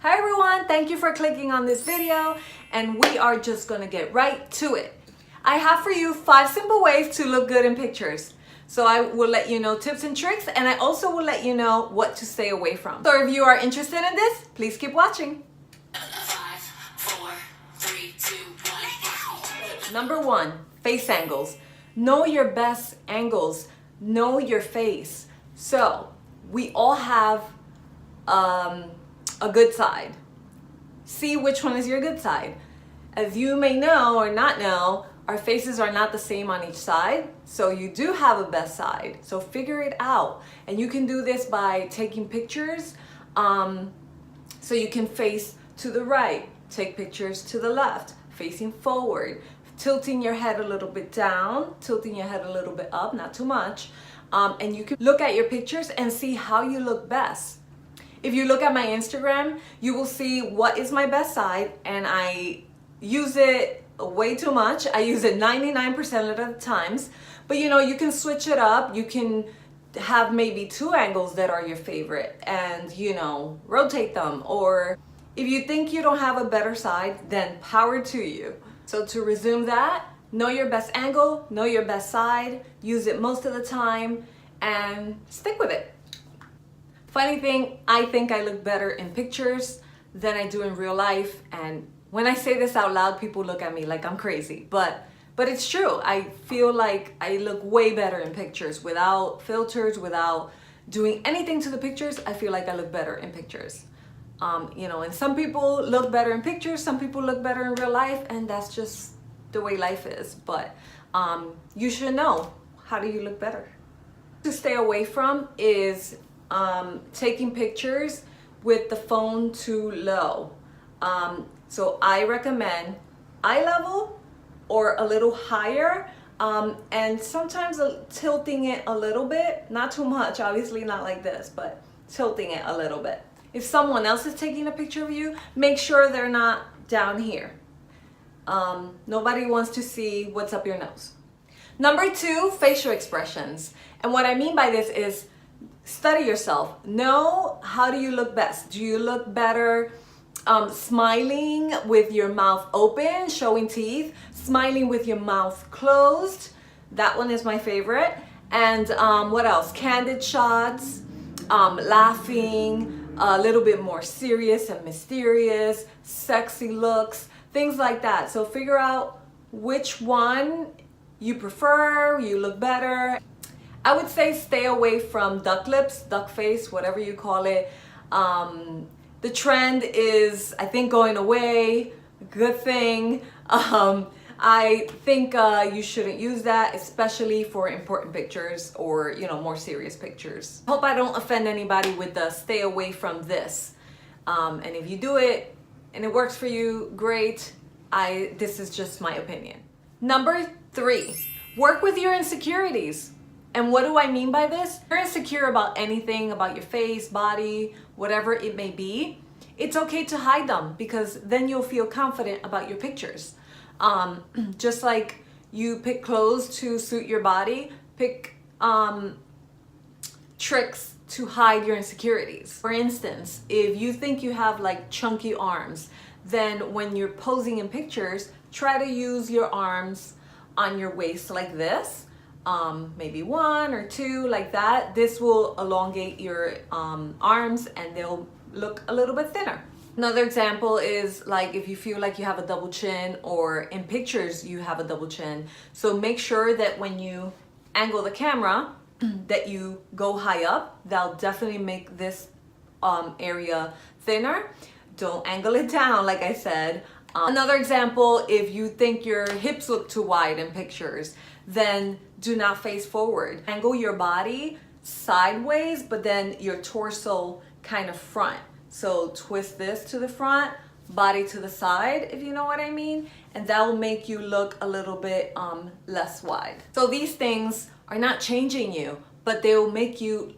Hi everyone, thank you for clicking on this video, and we are just gonna get right to it. I have for you 5 simple ways to look good in pictures. So I will let you know tips and tricks, and I also will let you know what to stay away from. So if you are interested in this, please keep watching. 5, 4, 3, 2, 1. Number 1, face angles. Know your best angles. Know your face. So we all have a good side. See which one is your good side. As you may know or not know, our faces are not the same on each side, so you do have a best side. So figure it out, and you can do this by taking pictures. So you can face to the right, take pictures to the left, facing forward, tilting your head a little bit down, tilting your head a little bit up, not too much. And you can look at your pictures and see how you look best. If you look at my Instagram, you will see what is my best side, and I use it way too much. I use it 99% of the times, but you know, you can switch it up. You can have maybe 2 angles that are your favorite and, you know, rotate them. Or if you think you don't have a better side, then power to you. So to resume that, know your best angle, know your best side, use it most of the time, and stick with it. Funny thing, I think I look better in pictures than I do in real life, and when I say this out loud, people look at me like I'm crazy, but it's true. I feel like I look way better in pictures without filters, without doing anything to the pictures. I feel like I look better in pictures. You know, and some people look better in pictures, some people look better in real life, and that's just the way life is. But you should know, how do you look better? To stay away from is taking pictures with the phone too low. So I recommend eye level or a little higher, and sometimes tilting it a little bit, not too much, obviously not like this, but tilting it a little bit. If someone else is taking a picture of you, make sure they're not down here. Nobody wants to see what's up your nose. Number 2, facial expressions. And what I mean by this is study yourself. Know, how do you look best? Do you look better smiling with your mouth open, showing teeth, smiling with your mouth closed? That one is my favorite. And what else? Candid shots, laughing, a little bit more serious and mysterious, sexy looks, things like that. So figure out which one you prefer, you look better. I would say stay away from duck lips, duck face, whatever you call it. The trend is, I think, going away. Good thing. I think you shouldn't use that, especially for important pictures or, you know, more serious pictures. Hope I don't offend anybody with the stay away from this. And if you do it and it works for you, great. This is just my opinion. Number 3, work with your insecurities. And what do I mean by this? If you're insecure about anything, about your face, body, whatever it may be, it's okay to hide them, because then you'll feel confident about your pictures. Just like you pick clothes to suit your body, pick tricks to hide your insecurities. For instance, if you think you have like chunky arms, then when you're posing in pictures, try to use your arms on your waist like this. Maybe 1 or 2 like that. This will elongate your arms, and they'll look a little bit thinner. Another example is like if you feel like you have a double chin, or in pictures you have a double chin. So make sure that when you angle the camera that you go high up. That'll definitely make this area thinner. Don't angle it down, like I said. Another example, if you think your hips look too wide in pictures, then do not face forward. Angle your body sideways, but then your torso kind of front. So twist this to the front, body to the side, if you know what I mean, and that will make you look a little bit less wide. So these things are not changing you, but they will make you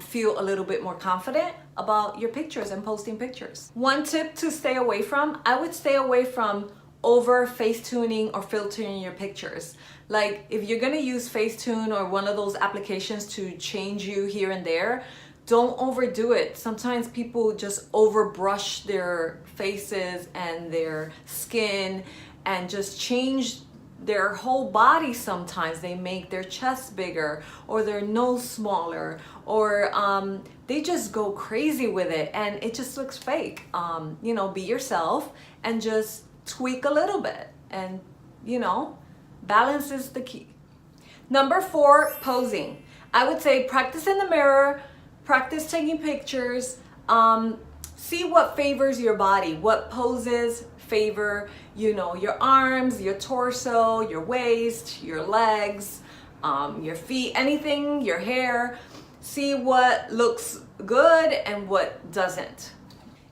feel a little bit more confident about your pictures and posting pictures. One tip to stay away from, I would stay away from over Facetuning or filtering your pictures. Like if you're gonna use Facetune or one of those applications to change you here and there, don't overdo it. Sometimes people just overbrush their faces and their skin and just change their whole body. Sometimes they make their chest bigger or their nose smaller, or they just go crazy with it and it just looks fake. You know, be yourself and just tweak a little bit, and you know, balance is the key. Number 4, posing. I would say practice in the mirror, practice taking pictures, see what favors your body, what poses favor, you know, your arms, your torso, your waist, your legs, your feet, anything, your hair. See what looks good and what doesn't.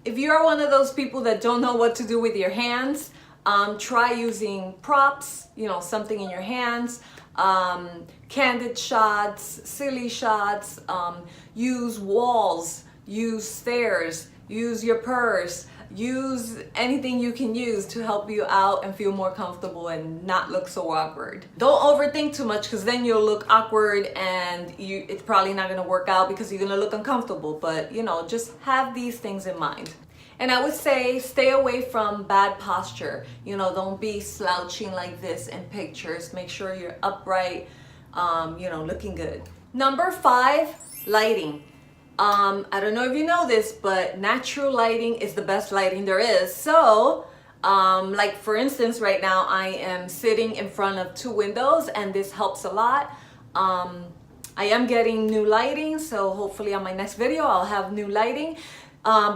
If you are one of those people that don't know what to do with your hands, try using props, you know, something in your hands, candid shots, silly shots, use walls, use stairs, use your purse, use anything you can use to help you out and feel more comfortable and not look so awkward. Don't overthink too much, because then you'll look awkward and it's probably not going to work out because you're going to look uncomfortable. But you know, just have these things in mind. And I would say stay away from bad posture. You know, don't be slouching like this in pictures. Make sure you're upright, you know, looking good. Number 5, lighting. I don't know if you know this, but natural lighting is the best lighting there is. So, like for instance, right now I am sitting in front of 2 windows and this helps a lot. I am getting new lighting, so hopefully on my next video I'll have new lighting.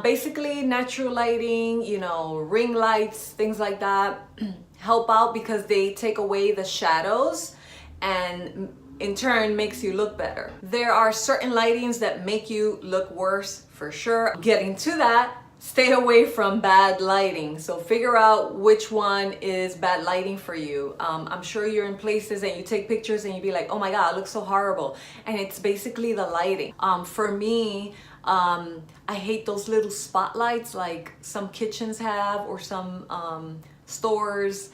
Basically natural lighting, you know, ring lights, things like that help out because they take away the shadows and in turn makes you look better. There are certain lightings that make you look worse for sure. Getting to that, stay away from bad lighting. So figure out which one is bad lighting for you. I'm sure you're in places and you take pictures and you be like, oh my God, it looks so horrible. And it's basically the lighting. For me, I hate those little spotlights like some kitchens have or some stores.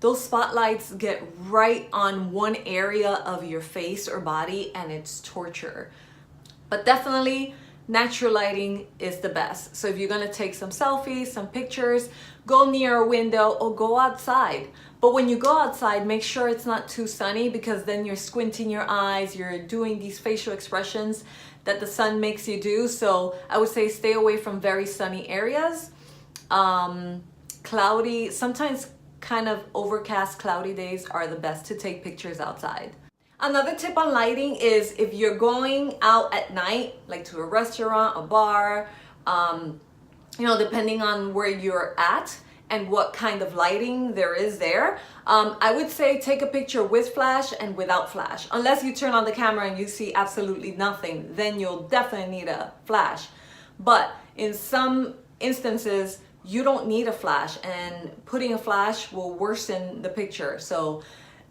Those spotlights get right on one area of your face or body and it's torture. But definitely natural lighting is the best. So if you're gonna take some selfies, some pictures, go near a window or go outside. But when you go outside, make sure it's not too sunny, because then you're squinting your eyes, you're doing these facial expressions that the sun makes you do. So I would say stay away from very sunny areas. Cloudy, sometimes kind of overcast, cloudy days are the best to take pictures outside. Another tip on lighting is if you're going out at night, like to a restaurant, a bar, you know, depending on where you're at and what kind of lighting there is there, I would say take a picture with flash and without flash. Unless you turn on the camera and you see absolutely nothing, then you'll definitely need a flash. But in some instances, you don't need a flash, and putting a flash will worsen the picture. So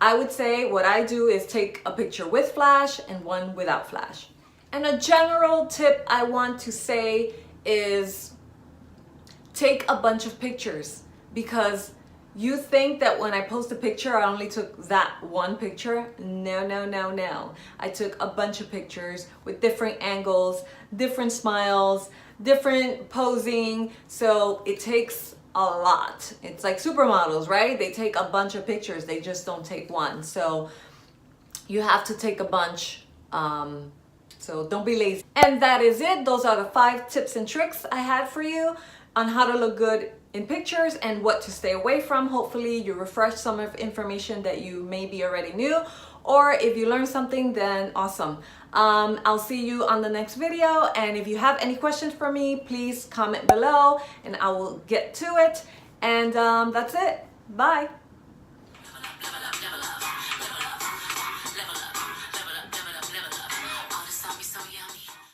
I would say what I do is take a picture with flash and one without flash. And a general tip I want to say is take a bunch of pictures, because you think that when I post a picture, I only took that one picture. No, no, no, no. I took a bunch of pictures with different angles, different smiles, different posing. So it takes a lot. It's like supermodels, right? They take a bunch of pictures. They just don't take one. So you have to take a bunch. So don't be lazy. And that is it. Those are the 5 tips and tricks I had for you on how to look good in pictures and what to stay away from. Hopefully you refresh some of information that you maybe already knew, or if you learned something, then awesome. I'll see you on the next video, and if you have any questions for me, please comment below and I will get to it. And that's it. Bye.